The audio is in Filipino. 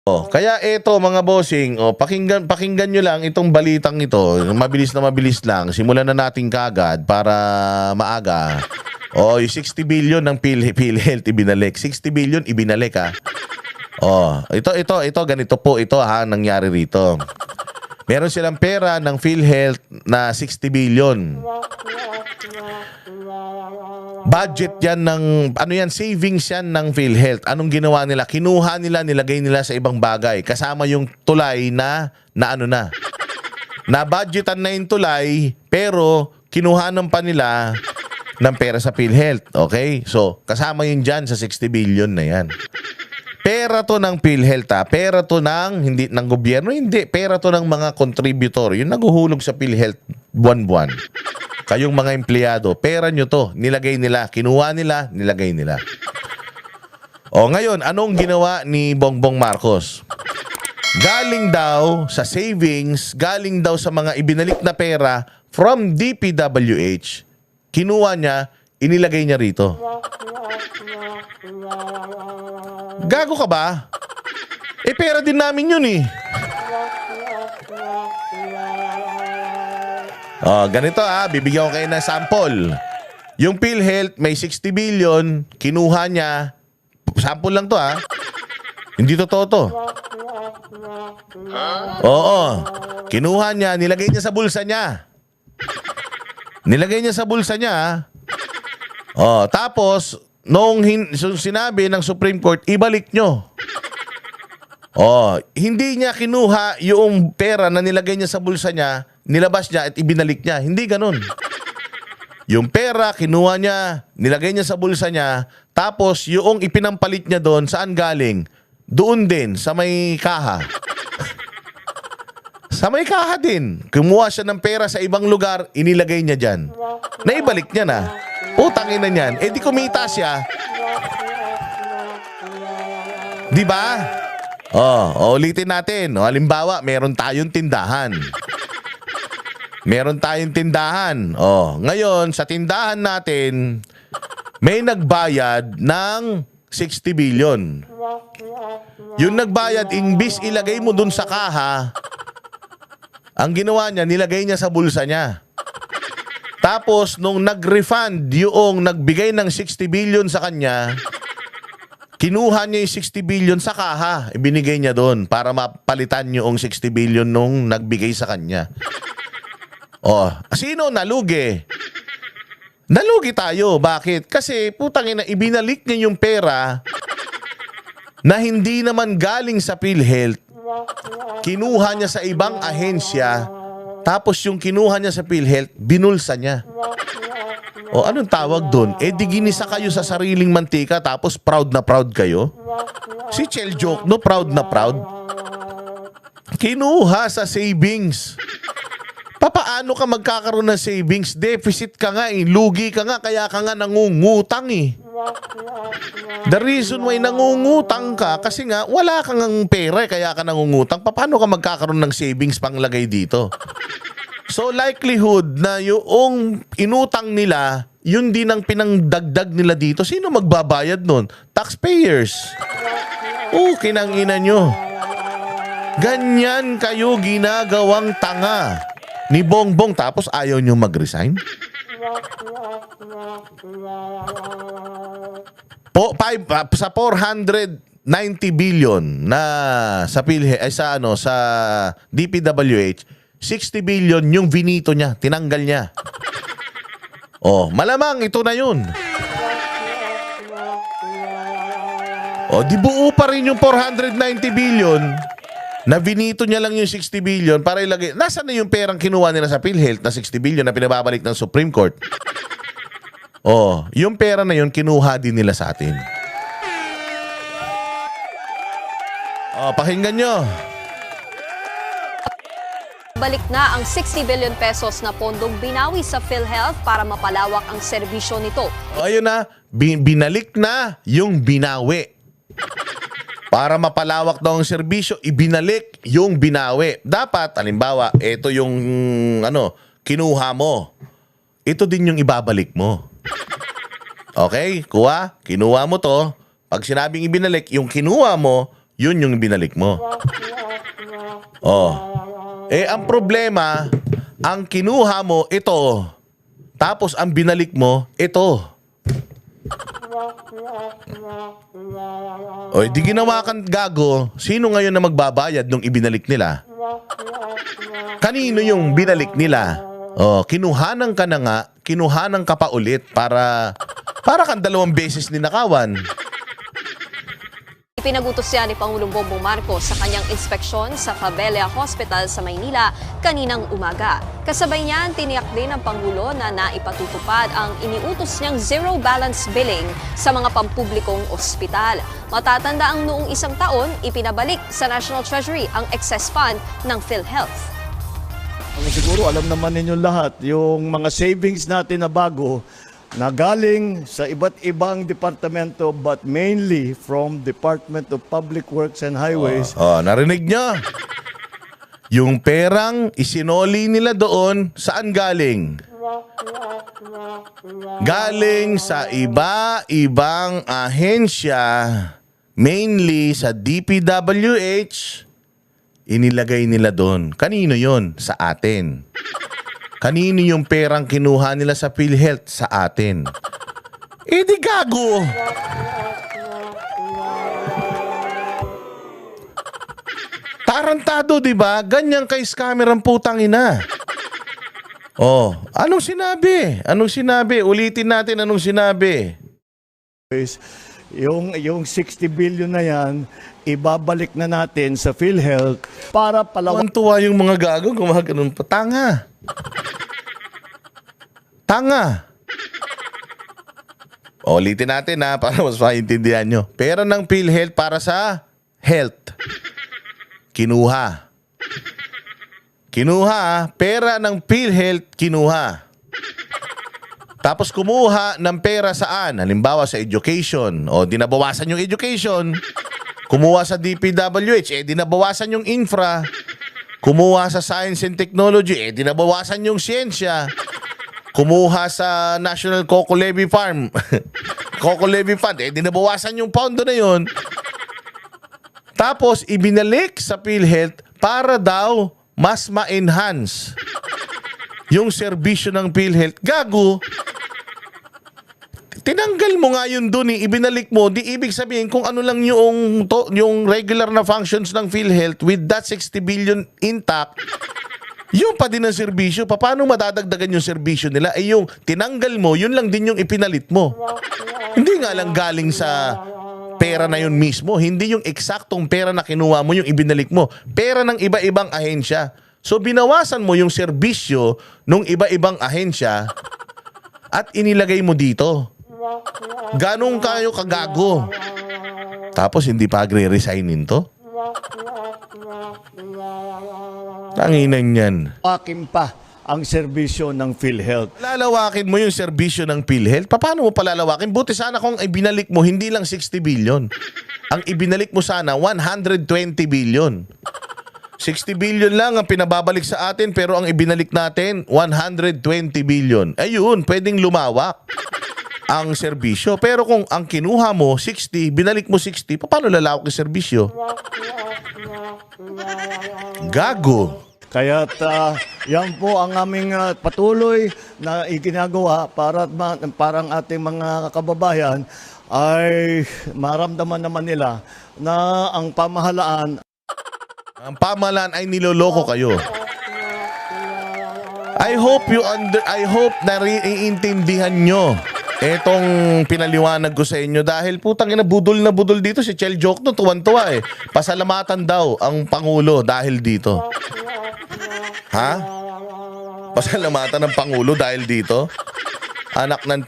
Kaya eto mga bossing, pakinggan nyo lang itong balitang ito. Mabilis na mabilis lang. Simulan na natin kagad para maaga. Yung 60 billion ng PhilHealth ibinalik. 60 billion ibinalik ha. Ito ganito po ito ha nangyari rito. Meron silang pera ng PhilHealth na 60 billion. Budget yan ng, savings yan ng PhilHealth. Anong ginawa nila? Kinuha nila, nilagay nila sa ibang bagay. Kasama yung tulay na budgetan na yung tulay, pero kinuhanan pa nila ng pera sa PhilHealth. Okay? So, kasama yun dyan sa 60 billion na yan. Pera to ng PhilHealth ha. Pera to ng, hindi ng gobyerno, hindi. Pera to ng mga contributor. Yung naguhulog sa PhilHealth buwan-buwan. Kayong mga empleyado, pera nyo to. Nilagay nila, kinuha nila, nilagay nila. Ngayon, anong ginawa ni Bongbong Marcos? Galing daw sa savings, galing daw sa mga ibinalik na pera from DPWH. Kinuha niya, inilagay niya rito. Gago ka ba? Pera din namin yun eh. Ganito bibigyan ko kayo ng sample. Yung PhilHealth may 60 billion, kinuha niya. Sample lang to Hindi totoo to. Kinuha niya, nilagay niya sa bulsa niya. Nilagay niya sa bulsa niya. Tapos nung sinabi ng Supreme Court, ibalik nyo. Hindi niya kinuha yung pera na nilagay niya sa bulsa niya, nilabas niya at ibinalik niya. Hindi ganun. Yung pera, kinuha niya, nilagay niya sa bulsa niya, tapos yung ipinampalit niya doon, saan galing? Doon din, sa may kaha. Sa may kaha din. Kumuha siya ng pera sa ibang lugar, inilagay niya dyan. Naibalik niya na. Utangin na niyan. Di kumita siya. Diba? Ulitin natin. Halimbawa, meron tayong tindahan. Ngayon, sa tindahan natin, may nagbayad ng 60 billion. Yung nagbayad, imbis ilagay mo dun sa kaha, ang ginawa niya, nilagay niya sa bulsa niya. Tapos, nung nag-refund yung nagbigay ng 60 billion sa kanya, kinuha niya yung 60 billion sa kaha. Ibinigay niya doon para mapalitan yung 60 billion nung nagbigay sa kanya. Sino nalugi? Nalugi tayo. Bakit? Kasi putangina, ibinalik niya yung pera na hindi naman galing sa PhilHealth. Kinuha niya sa ibang ahensya. Tapos yung kinuha niya sa PhilHealth, binulsa niya. Anong tawag doon? Di ginisa kayo sa sariling mantika tapos proud na proud kayo? Si Chel joke, no? Proud na proud. Kinuha sa savings. Paano ka magkakaroon ng savings? Deficit ka nga lugi ka nga, kaya ka nga nangungutang The reason why nangungutang ka, kasi nga wala kang pera kaya ka nangungutang. Paano ka magkakaroon ng savings panglagay dito? So likelihood na yung inutang nila, yun din ang pinangdagdag nila dito. Sino magbabayad nun? Taxpayers. Kinangina nyo. Ganyan kayo ginagawang tanga ni Bongbong, tapos ayaw nyo mag-resign? Sa 490 billion na sa DPWH, 60 billion yung vinito niya, tinanggal niya. Malamang ito na yun. Di buo pa rin yung 490 billion. Na binito niya lang yung 60 billion para ilagay. Nasaan na yung perang kinuha nila sa PhilHealth na 60 billion na pinababalik ng Supreme Court? Yung pera na yun, kinuha din nila sa atin. Pakinggan nyo. Balik na ang 60 billion pesos na pondong binawi sa PhilHealth para mapalawak ang serbisyo nito. Ayun na, binalik na yung binawi. Para mapalawak daw ang serbisyo, ibinalik yung binawi. Dapat, halimbawa, ito yung kinuha mo. Ito din yung ibabalik mo. Okay? Kinuha mo to. Pag sinabing ibinalik, yung kinuha mo, Yun yung binalik mo. Oh. Ang problema, ang kinuha mo, ito. Tapos ang binalik mo, ito. Di ginawa kang gago. Sino ngayon na magbabayad nung ibinalik nila? Kanino yung binalik nila? Kinuhanan ka na nga, kinuhanan ka pa ulit para kang 2 beses ninakawan. Ipinagutos yan ni Pangulong Bongbong Marcos sa kanyang inspeksyon sa Fabella Hospital sa Maynila kaninang umaga. Kasabay niyan, tiniyak din ng Pangulo na naipatutupad ang iniutos niyang zero balance billing sa mga pampublikong ospital. Matatanda ang noong 1 taon, ipinabalik sa National Treasury ang excess fund ng PhilHealth. Siguro alam naman ninyo lahat, yung mga savings natin na bago na galing sa iba't ibang departamento but mainly from Department of Public Works and Highways. Narinig niyo? Yung perang isinoli nila doon, saan galing? Galing sa iba-ibang ahensya, mainly sa DPWH, inilagay nila doon. Kanino yon? Sa atin. Kanino yung perang kinuha nila sa PhilHealth? Sa atin. Di gago. Tarantado, di ba? Ganyan kay scammer ang putang ina. Anong sinabi? Anong sinabi? Ulitin natin anong sinabi. Yung 60 billion na yan, ibabalik na natin sa PhilHealth para palawan. Tuwa yung mga gago, gumaganon pa. Tanga. Ulitin natin para mas maintindihan nyo. Pera ng PhilHealth para sa health. Kinuha. Pera ng PhilHealth, kinuha. Tapos kumuha ng pera saan? Halimbawa sa education. Dinabawasan yung education. Kumuha sa DPWH. Dinabawasan yung infra. Kumuha sa science and technology. Dinabawasan yung siyensya. Kumuha sa National Coco Levy Farm. Coco Levy Fund. Dinabawasan yung pondo na yun. Tapos ibinalik sa PhilHealth para daw mas ma-enhance yung serbisyo ng PhilHealth. Gago. Tinanggal mo nga yun dun, ibinalik mo, di ibig sabihin kung ano lang yung regular na functions ng PhilHealth with that 60 billion intact, yun pa din ang serbisyo. Paano madadagdagan yung serbisyo nila? Yung tinanggal mo, yun lang din yung ipinalit mo. Hindi nga lang galing sa pera na yun mismo. Hindi yung eksaktong pera na kinuha mo yung ibinalik mo. Pera ng iba-ibang ahensya. So binawasan mo yung serbisyo ng iba-ibang ahensya at inilagay mo dito. Ganong kayo kagago. Tapos hindi pa agre-resignin to? Tanginan yan. Akin pa ang serbisyo ng PhilHealth. Lalawakin mo yung serbisyo ng PhilHealth? Paano mo palalawakin? Buti sana kung ibinalik mo, hindi lang 60 billion. Ang ibinalik mo sana, 120 billion. 60 billion lang ang pinababalik sa atin, pero ang ibinalik natin, 120 billion. Ayun, pwedeng lumawak ang serbisyo. Pero kung ang kinuha mo, 60, binalik mo 60, paano lalawak yung serbisyo? Gago. Kaya't yan po ang aming patuloy na iginagawa para parang ating mga kababayan ay maramdaman naman nila na ang pamahalaan ay niloloko kayo. I hope na iintindihan nyo etong pinaliwanag ko sa inyo dahil putang ina budol na budol dito si Chel Joke no, tuwan-tuwa Pasalamatan daw ang Pangulo dahil dito. Ha? Pasalamatan ng Pangulo dahil dito? Anak ng